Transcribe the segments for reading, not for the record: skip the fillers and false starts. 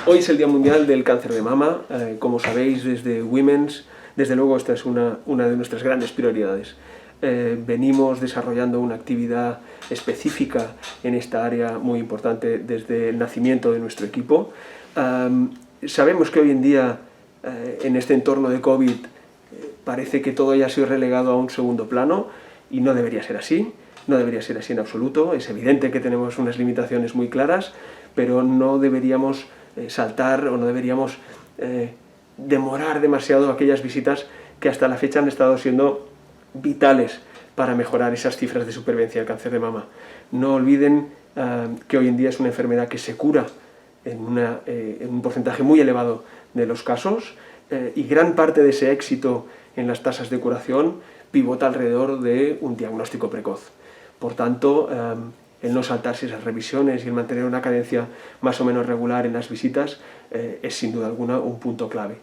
Hoy es el Día Mundial del Cáncer de Mama. Como sabéis, desde Women's, desde luego esta es una de nuestras grandes prioridades. Venimos desarrollando una actividad específica en esta área muy importante desde el nacimiento de nuestro equipo. Sabemos que hoy en día, en este entorno de COVID, parece que todo ya ha sido relegado a un segundo plano y no debería ser así. No debería ser así en absoluto. Es evidente que tenemos unas limitaciones muy claras, pero no deberíamos saltar o no deberíamos demorar demasiado aquellas visitas que hasta la fecha han estado siendo vitales para mejorar esas cifras de supervivencia del cáncer de mama. No olviden que hoy en día es una enfermedad que se cura en un porcentaje muy elevado de los casos y gran parte de ese éxito en las tasas de curación pivota alrededor de un diagnóstico precoz. Por tanto, el no saltarse esas revisiones y el mantener una cadencia más o menos regular en las visitas es sin duda alguna un punto clave.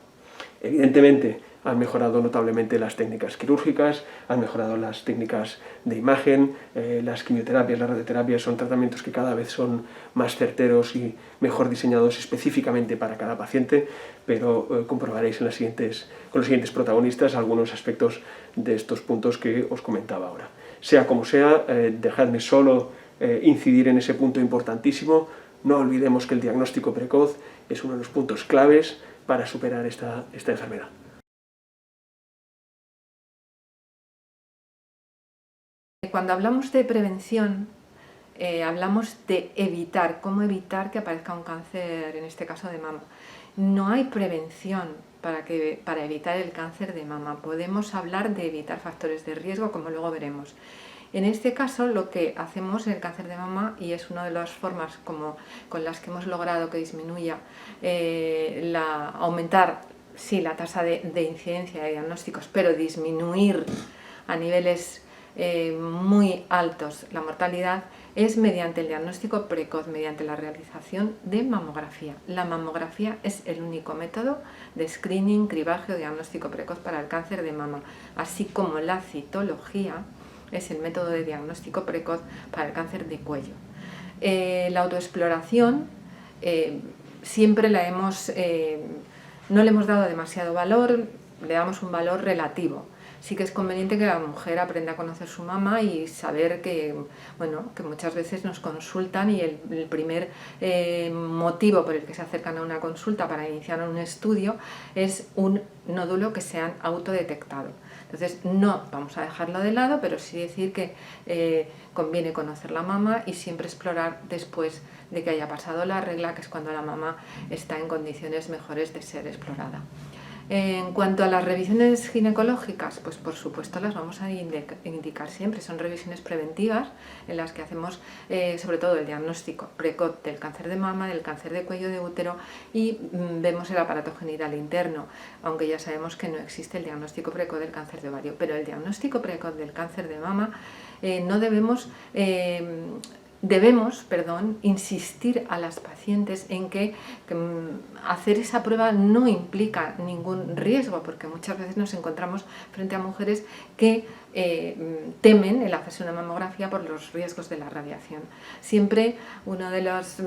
Evidentemente, han mejorado notablemente las técnicas quirúrgicas, han mejorado las técnicas de imagen, las quimioterapias, las radioterapias son tratamientos que cada vez son más certeros y mejor diseñados específicamente para cada paciente, pero comprobaréis con los siguientes protagonistas algunos aspectos de estos puntos que os comentaba ahora. Sea como sea, dejadme solo incidir en ese punto importantísimo. No olvidemos que el diagnóstico precoz es uno de los puntos claves para superar esta enfermedad. Cuando hablamos de prevención, hablamos de evitar, cómo evitar que aparezca un cáncer, en este caso de mama. No hay prevención para evitar el cáncer de mama. Podemos hablar de evitar factores de riesgo, como luego veremos. En este caso, lo que hacemos en el cáncer de mama, y es una de las formas con las que hemos logrado que disminuya, aumentar la tasa de incidencia de diagnósticos, pero disminuir a niveles muy altos la mortalidad, es mediante el diagnóstico precoz, mediante la realización de mamografía. La mamografía es el único método de screening, cribaje o diagnóstico precoz para el cáncer de mama, así como la citología es el método de diagnóstico precoz para el cáncer de cuello. La autoexploración siempre no le hemos dado demasiado valor, le damos un valor relativo. Sí que es conveniente que la mujer aprenda a conocer su mama y saber que muchas veces nos consultan y el primer motivo por el que se acercan a una consulta para iniciar un estudio es un nódulo que se han autodetectado. Entonces no vamos a dejarlo de lado, pero sí decir que conviene conocer la mama y siempre explorar después de que haya pasado la regla, que es cuando la mama está en condiciones mejores de ser explorada. En cuanto a las revisiones ginecológicas, pues por supuesto las vamos a indicar siempre. Son revisiones preventivas en las que hacemos sobre todo el diagnóstico precoz del cáncer de mama, del cáncer de cuello de útero y vemos el aparato genital interno, aunque ya sabemos que no existe el diagnóstico precoz del cáncer de ovario. Pero el diagnóstico precoz del cáncer de mama no debemos insistir a las pacientes en que hacer esa prueba no implica ningún riesgo, porque muchas veces nos encontramos frente a mujeres que temen el hacerse una mamografía por los riesgos de la radiación. Siempre uno de los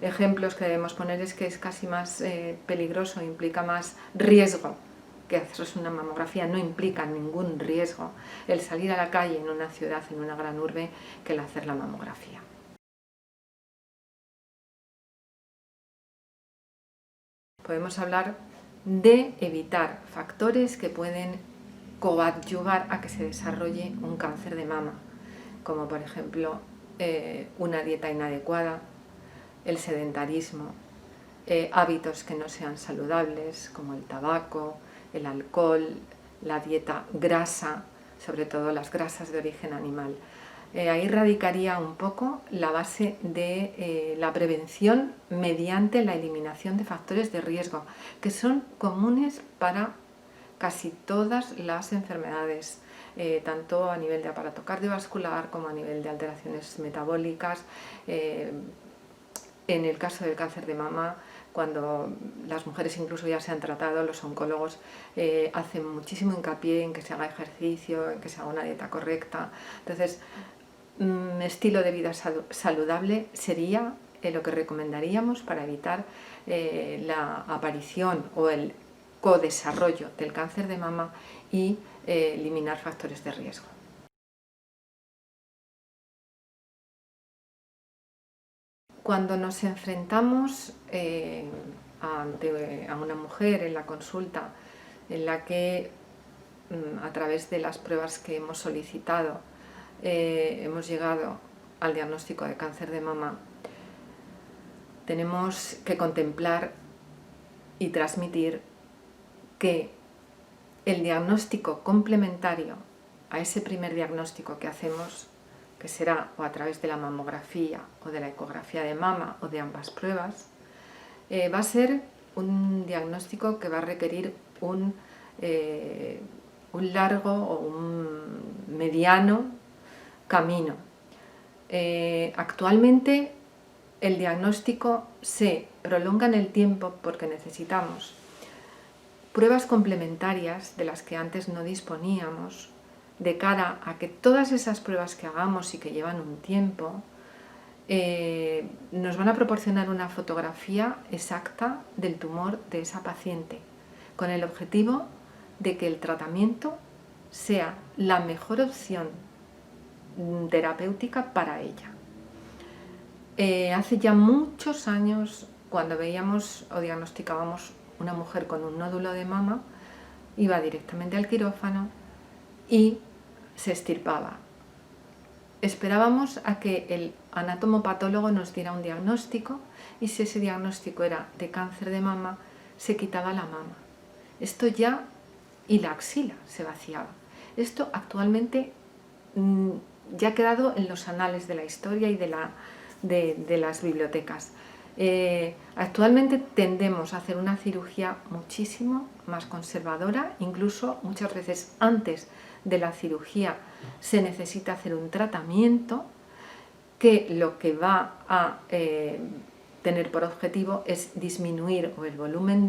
ejemplos que debemos poner es que es casi más peligroso, implica más riesgo que hacerse una mamografía, no implica ningún riesgo el salir a la calle en una ciudad, en una gran urbe, que el hacer la mamografía. Podemos hablar de evitar factores que pueden coadyuvar a que se desarrolle un cáncer de mama, como por ejemplo una dieta inadecuada, el sedentarismo, hábitos que no sean saludables como el tabaco, el alcohol, la dieta grasa, sobre todo las grasas de origen animal. Ahí radicaría un poco la base de la prevención mediante la eliminación de factores de riesgo, que son comunes para casi todas las enfermedades, tanto a nivel de aparato cardiovascular como a nivel de alteraciones metabólicas. En el caso del cáncer de mama, cuando las mujeres incluso ya se han tratado, los oncólogos hacen muchísimo hincapié en que se haga ejercicio, en que se haga una dieta correcta. Entonces, estilo de vida saludable sería lo que recomendaríamos para evitar la aparición o el codesarrollo del cáncer de mama y eliminar factores de riesgo. Cuando nos enfrentamos a una mujer en la consulta en la que a través de las pruebas que hemos solicitado hemos llegado al diagnóstico de cáncer de mama, tenemos que contemplar y transmitir que el diagnóstico complementario a ese primer diagnóstico que hacemos, que será o a través de la mamografía o de la ecografía de mama o de ambas pruebas, va a ser un diagnóstico que va a requerir un largo o un mediano camino. Actualmente el diagnóstico se prolonga en el tiempo porque necesitamos pruebas complementarias de las que antes no disponíamos, de cara a que todas esas pruebas que hagamos y que llevan un tiempo nos van a proporcionar una fotografía exacta del tumor de esa paciente, con el objetivo de que el tratamiento sea la mejor opción terapéutica para ella. Hace ya muchos años, cuando veíamos o diagnosticábamos una mujer con un nódulo de mama, iba directamente al quirófano y se extirpaba. Esperábamos a que el anatomopatólogo nos diera un diagnóstico y si ese diagnóstico era de cáncer de mama, se quitaba la mama. Esto ya, y la axila se vaciaba. Esto actualmente ya ha quedado en los anales de la historia y de las bibliotecas. Actualmente tendemos a hacer una cirugía muchísimo más conservadora, incluso muchas veces antes de la cirugía se necesita hacer un tratamiento que lo que va a tener por objetivo es disminuir el volumen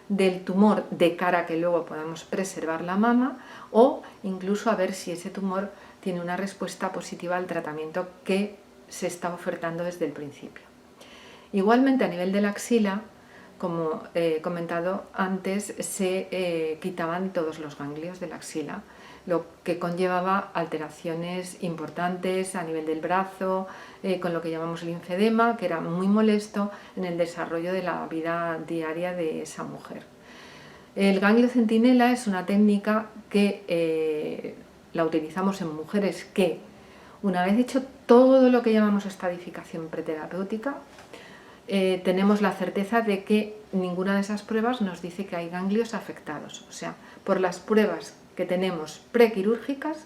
del tumor de cara a que luego podamos preservar la mama o incluso a ver si ese tumor tiene una respuesta positiva al tratamiento que se está ofertando desde el principio. Igualmente a nivel de la axila, como he comentado antes, se quitaban todos los ganglios de la axila, lo que conllevaba alteraciones importantes a nivel del brazo, con lo que llamamos linfedema, que era muy molesto en el desarrollo de la vida diaria de esa mujer. El ganglio centinela es una técnica que la utilizamos en mujeres que, una vez hecho todo lo que llamamos estadificación preterapéutica, tenemos la certeza de que ninguna de esas pruebas nos dice que hay ganglios afectados. O sea, por las pruebas que tenemos prequirúrgicas,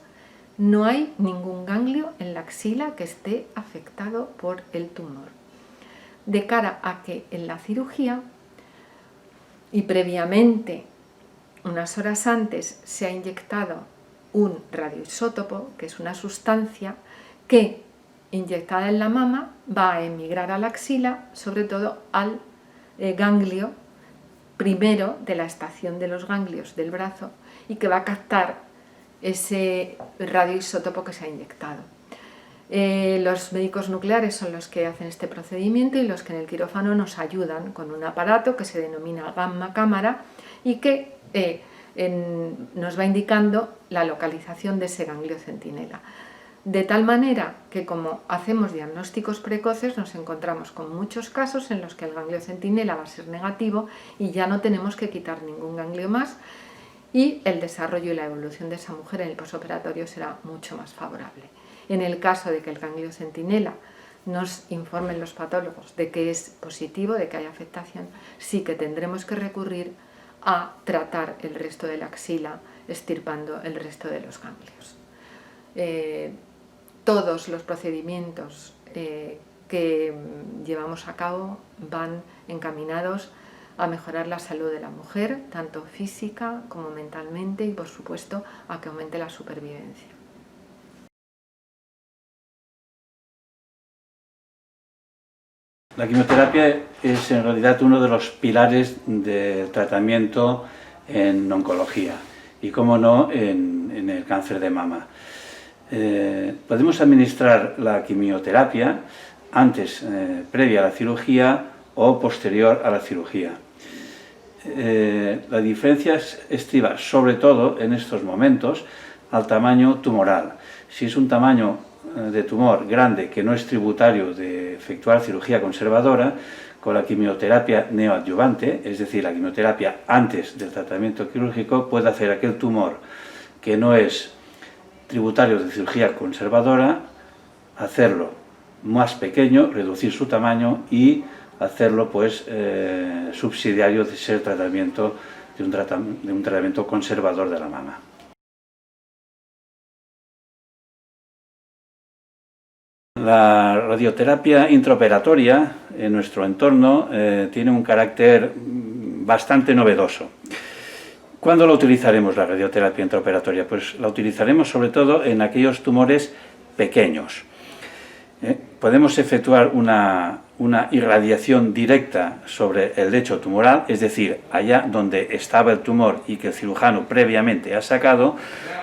no hay ningún ganglio en la axila que esté afectado por el tumor. De cara a que en la cirugía, y previamente, unas horas antes, se ha inyectado un radioisótopo, que es una sustancia que, inyectada en la mama, va a emigrar a la axila, sobre todo al ganglio primero de la estación de los ganglios del brazo y que va a captar ese radioisótopo que se ha inyectado. Los médicos nucleares son los que hacen este procedimiento y los que en el quirófano nos ayudan con un aparato que se denomina gamma cámara y que nos va indicando la localización de ese ganglio centinela. De tal manera que como hacemos diagnósticos precoces nos encontramos con muchos casos en los que el ganglio centinela va a ser negativo y ya no tenemos que quitar ningún ganglio más y el desarrollo y la evolución de esa mujer en el posoperatorio será mucho más favorable. En el caso de que el ganglio centinela nos informen los patólogos de que es positivo, de que hay afectación, sí que tendremos que recurrir a tratar el resto de la axila, extirpando el resto de los ganglios. Todos los procedimientos que llevamos a cabo van encaminados a mejorar la salud de la mujer, tanto física como mentalmente y, por supuesto, a que aumente la supervivencia. La quimioterapia es en realidad uno de los pilares del tratamiento en oncología y, cómo no, en el cáncer de mama. Podemos administrar la quimioterapia antes, previa a la cirugía o posterior a la cirugía. La diferencia estriba sobre todo en estos momentos al tamaño tumoral. Si es un tamaño de tumor grande que no es tributario de efectuar cirugía conservadora, con la quimioterapia neoadyuvante, es decir, la quimioterapia antes del tratamiento quirúrgico, puede hacer aquel tumor que no es tributario de cirugía conservadora, hacerlo más pequeño, reducir su tamaño y hacerlo pues subsidiario de ser tratamiento de un tratamiento conservador de la mama. La radioterapia intraoperatoria en nuestro entorno tiene un carácter bastante novedoso. ¿Cuándo la utilizaremos, la radioterapia intraoperatoria? Pues la utilizaremos sobre todo en aquellos tumores pequeños. Podemos efectuar una irradiación directa sobre el lecho tumoral, es decir, allá donde estaba el tumor y que el cirujano previamente ha sacado,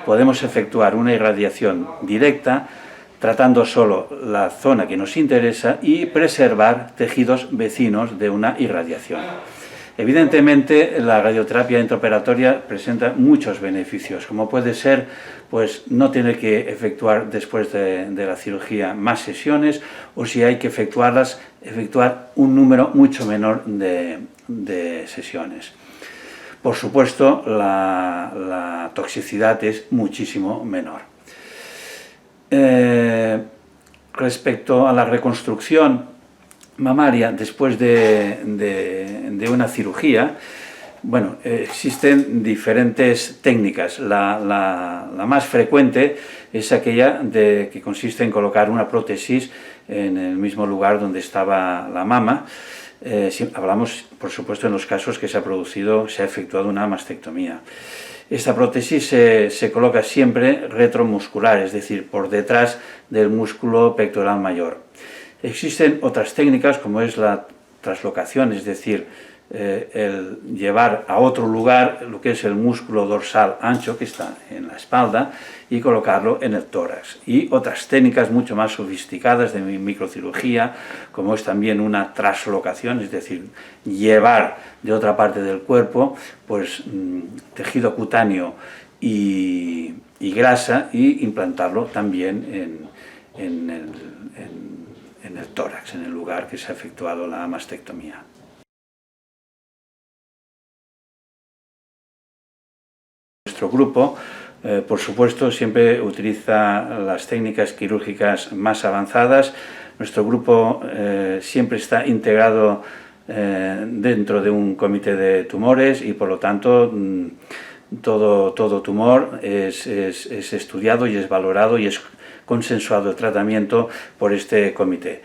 podemos efectuar una irradiación directa tratando solo la zona que nos interesa y preservar tejidos vecinos de una irradiación. Evidentemente, la radioterapia intraoperatoria presenta muchos beneficios, como puede ser pues, no tener que efectuar después de la cirugía más sesiones, o si hay que efectuarlas, efectuar un número mucho menor de sesiones. Por supuesto, la toxicidad es muchísimo menor. Respecto a la reconstrucción mamaria después de una cirugía, bueno, existen diferentes técnicas. La más frecuente es aquella que consiste en colocar una prótesis en el mismo lugar donde estaba la mama. Hablamos, por supuesto, en los casos que se ha efectuado una mastectomía. Esta prótesis se coloca siempre retromuscular, es decir, por detrás del músculo pectoral mayor. Existen otras técnicas como es la traslocación, es decir, el llevar a otro lugar lo que es el músculo dorsal ancho que está en la espalda y colocarlo en el tórax. Y otras técnicas mucho más sofisticadas de microcirugía, como es también una traslocación, es decir, llevar de otra parte del cuerpo pues, tejido cutáneo y grasa y implantarlo también en el tórax, en el lugar que se ha efectuado la mastectomía. Nuestro grupo, por supuesto, siempre utiliza las técnicas quirúrgicas más avanzadas. Nuestro grupo siempre está integrado dentro de un comité de tumores y, por lo tanto, todo tumor es estudiado y es valorado y es consensuado el tratamiento por este comité.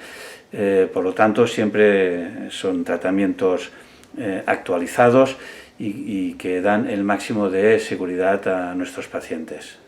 Por lo tanto, siempre son tratamientos actualizados y que dan el máximo de seguridad a nuestros pacientes.